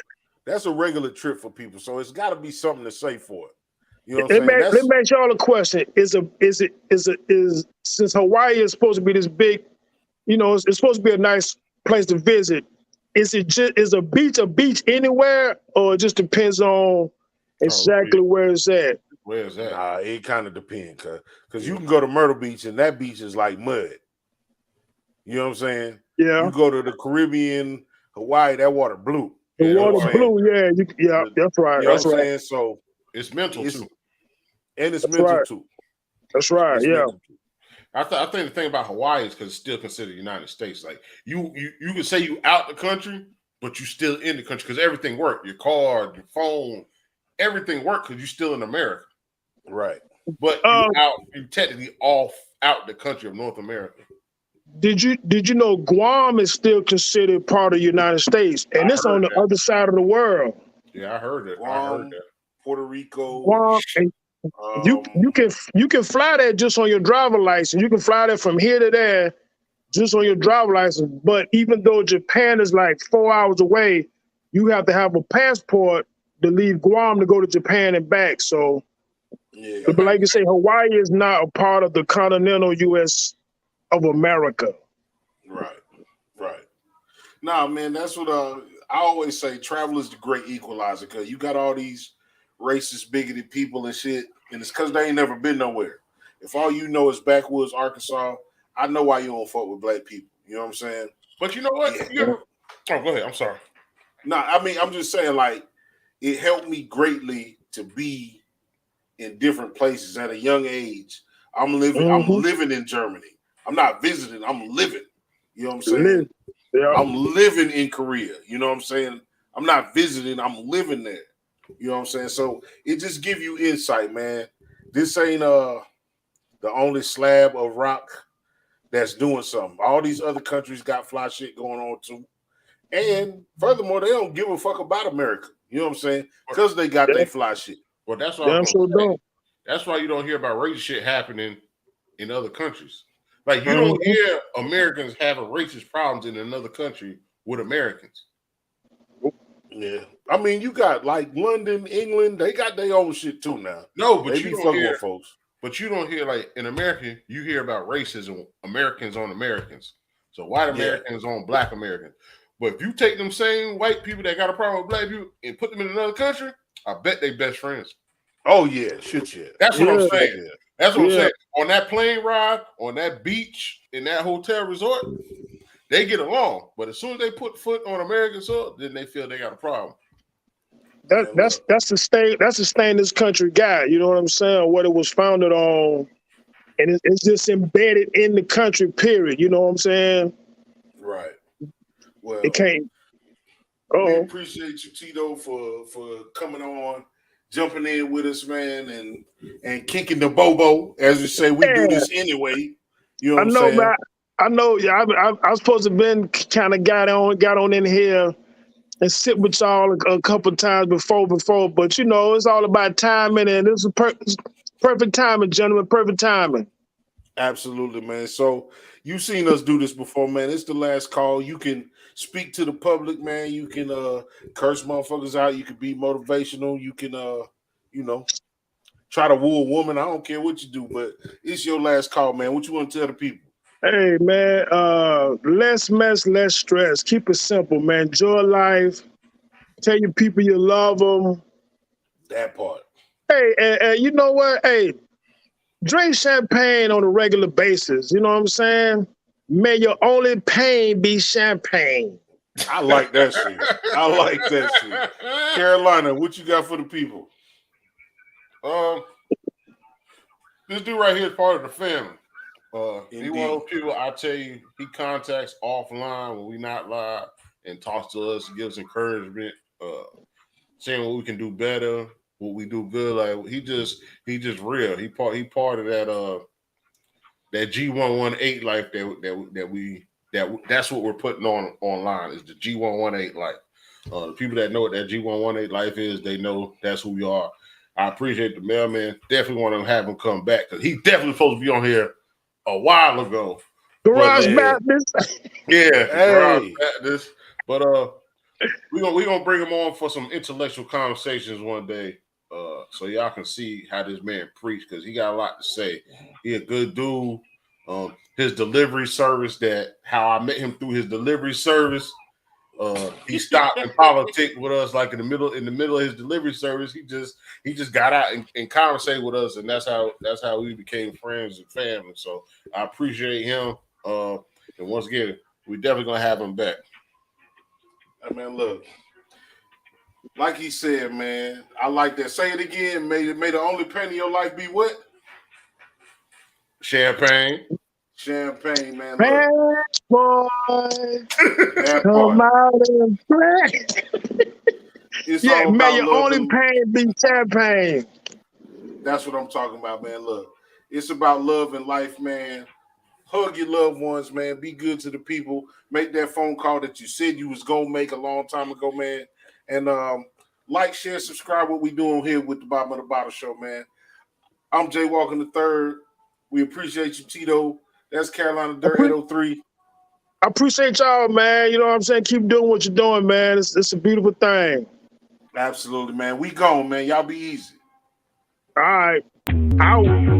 That's a regular trip for people, so it's got to be something to say for it. You know what I'm saying? Let me ask y'all a question: Is since Hawaii is supposed to be this big, it's supposed to be a nice place to visit. Is a beach anywhere, or it just depends on exactly where it's at? Where is that? It kind of depends, because you can go to Myrtle Beach and that beach is like mud. You know what I'm saying? Yeah. You go to the Caribbean, Hawaii, that water blue. The water blue, yeah, that's right. You know what I'm saying? So it's mental too. And it's mental too. That's right, yeah. I think the thing about Hawaii is because it's still considered the United States. Like you can say you out the country, but you still in the country because everything worked. Your car, your phone, everything worked because you're still in America. Right. But you technically out the country of North America. Did you know Guam is still considered part of the United States, and it's on the other side of the world? Yeah, I heard it. Guam, I heard that. Puerto Rico. Guam, and you can fly that just on your driver license. You can fly that from here to there just on your driver license. But even though Japan is like 4 hours away, you have to have a passport to leave Guam to go to Japan and back. So, but like you say, Hawaii is not a part of the continental U.S. of America. Right. Nah, man, that's what I always say. Travel is the great equalizer, because you got all these racist, bigoted people and shit, and it's because they ain't never been nowhere. If all you know is backwoods Arkansas, I know why you don't fuck with black people. You know what I'm saying? But you know what? Yeah. Oh, go ahead. I'm sorry. Nah, I mean, I'm just saying, like, it helped me greatly to be in different places at a young age. I'm living in Germany. I'm not visiting. I'm living. You know what I'm saying? Yeah. I'm living in Korea. You know what I'm saying? I'm not visiting. I'm living there. You know what I'm saying? So it just give you insight, man. This ain't the only slab of rock that's doing something. All these other countries got fly shit going on too. And furthermore, they don't give a fuck about America. You know what I'm saying? Because they got their fly shit. Well, that's what I'm sure saying. don't. That's why you don't hear about racist shit happening in other countries. Like you don't hear Americans having racist problems in another country with Americans. Yeah. I mean, you got like London, England, they got their own shit too now. No, but they you be don't fucking hear with folks. But you don't hear, like, in America, you hear about racism, Americans on Americans. So white Americans on black Americans. But if you take them same white people that got a problem with black people and put them in another country, I bet they best friends. Oh, yeah. Shit, yeah. That's what I'm saying. Yeah. That's what I'm saying. On that plane ride, on that beach, in that hotel resort, they get along. But as soon as they put foot on American soil, then they feel they got a problem. That's the stain this country got. You know what I'm saying? What it was founded on, and it's just embedded in the country. Period. You know what I'm saying? Right. Well, it can't. We appreciate you, Tito, for coming on, jumping in with us, man, and kicking the bobo, as you say. We do this anyway. You know what I'm saying? Man, I know. Yeah, I was supposed to have been kind of got on in here and sit with y'all a couple times before, but you know, it's all about timing, and this is perfect timing, gentlemen, perfect timing. Absolutely, man. So you've seen us do this before, man. It's the last call. You can speak to the public, man. You can curse motherfuckers out. You can be motivational. You can, you know, try to woo a woman. I don't care what you do, but it's your last call, man. What you want to tell the people? Hey, man, less mess, less stress. Keep it simple, man. Enjoy life. Tell your people you love them. That part. Hey, and you know what? Hey, drink champagne on a regular basis. You know what I'm saying? May your only pain be champagne. I like that shit. I like that shit. Carolina, what you got for the people? This dude right here is part of the family. He one of those people, I tell you, he contacts offline when we not live and talks to us, gives encouragement, saying what we can do better, what we do good. Like he just real. He part of that that G118 life that's what we're putting on online is the G118 life. The people that know what that G118 life is, they know that's who we are. I appreciate the mailman. Definitely want to have him come back because he's definitely supposed to be on here a while ago. Garage Baptist. Yeah, hey. Garage Baptist. But we gonna bring him on for some intellectual conversations one day. So y'all can see how this man preach because he got a lot to say. He a good dude. His delivery service, how I met him through his delivery service. He stopped in politics with us, like in the middle of his delivery service. He just got out and conversated with us, and that's how we became friends and family. So I appreciate him. And once again, we definitely gonna have him back. I mean, look, like he said, man, I like that. Say it again. May the only pain in your life be what? Champagne. Champagne, man. Bad boy, come out and play. Yeah, may your only pain be champagne. That's what I'm talking about, man. Look, it's about love and life, man. Hug your loved ones, man. Be good to the people. Make that phone call that you said you was gonna make a long time ago, man. And like, share, subscribe. What we doing here with the Bottom of the Bottle Show, man. I'm Jay Walker III. We appreciate you, Tito. That's Carolina Dirt 803. I appreciate y'all, man. You know what I'm saying? Keep doing what you're doing, man. It's a beautiful thing. Absolutely, man. We gone, man. Y'all be easy. All right. Out.